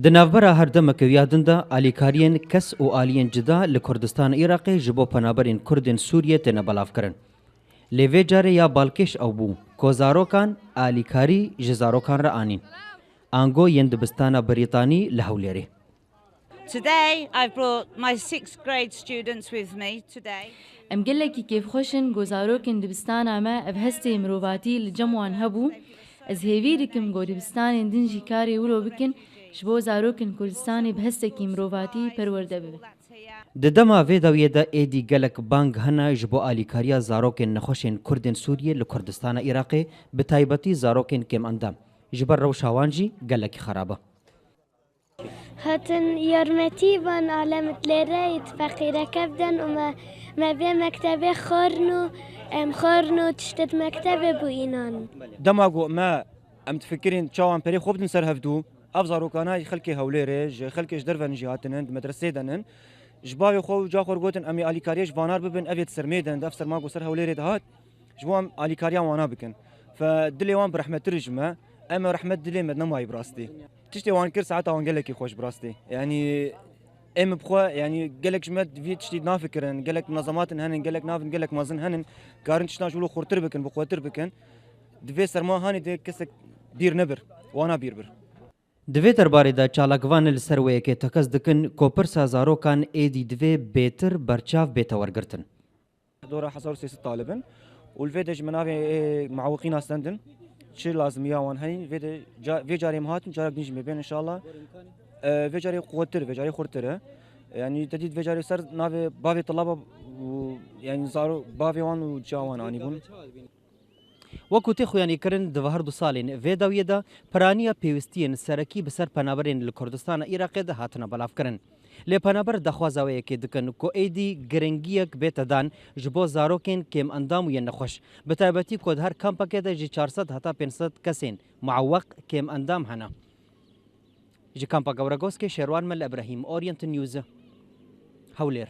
د ناوبره هردمکویا دنده آلیکاریین کس و آلیین جدا لکردستان عراقی جبو پنابرین کردین سوریه تنه بلاف کرن. لیوی جاره یا بالکش او بو کوزاروکان آلیکاری جزاروکان را آنین. آنگو یندبستان بریتانی لحولیره. Today I've brought my 6th grade students with me today. ام قال لك كيف خوشن جوزاروكن دبستان ما ابهستي مروباتي لجموان هبو از هيفيركم جو دبستان دنجي كاري ولو بكن شبو زاروكن كردستاني بهستكي مروباتي پرورده ببن. د دما ویداویه دا ایدی گلک بانگ هنه جبو آلیکاریا زاروکن نخوشن کردن سوریه لکردستان عراقی بتایبتی زاروکن کم اندام. جبر روشاوانجی گلک خرابه. هاتن يرمتي بان علامة لرايت فقيرة كبدا وما بين مكتبه خورنو تشتت مكتبه بوينان دماغو ما ام تفكرين تشاوان بري خوب نسر هفدو افزارو كاناي خلكي هوليرج خلكيش درفن جهاتن مدرسه دنن جباوي خو جاخور غوتن امي اليكاريش فانار ببن افيت سرميدن دفتر ماغو سر هوليري دهات جوام اليكاريا وانا بكن فدلي وان برحمه ترجمه اما رحمه دلي مدنا ماي براستي تشتي وان كر ساعتها وان قالك خوش براستي يعني ام بخوا يعني قالك جمد في تشتي نافكرن قالك منظمات هنن قالك نافن قالك مازن هنن كارن تشنا شولو خورتر بكن بخوتر بكن دفي سرما هاني دي كسك بير نبر وانا بير دوی درباره دا چالاکوان لسرویه که تکز دکن کوپر سازاروکان ایدی دوی بیتر برچاف بیتا ورگرتن. دورة حصلوا سياسة طالبا والفيدج منافي معوقين استندن شي لازم ياوان هاي في جاري مهات جارك نجم بين ان شاء الله في جاري قوتر في جاري خورتر يعني تديد في جاري سر نافي بافي طلبه يعني زارو بافي وان وجاوان اني بون وەکو تێ خۆیانی کردن دو هەردوو ساڵین vێداویەدا پرانیە پێویستیên serekî bi ser penaberên li Kurdistana Iraqê de hatine belavkirin. Lê penaber daxwazaweyekê dikin ku êdî giringiyek bête dan ji bo zarokên kêmendam û yên nexweş. Bi taybetî ku di her kampekê de jî 400 heta 500 kesên muewweq kêmendam hene. Ji kampa Gewregozkê Şêrwan Mel Ebrahîm Orient News Hewlêr.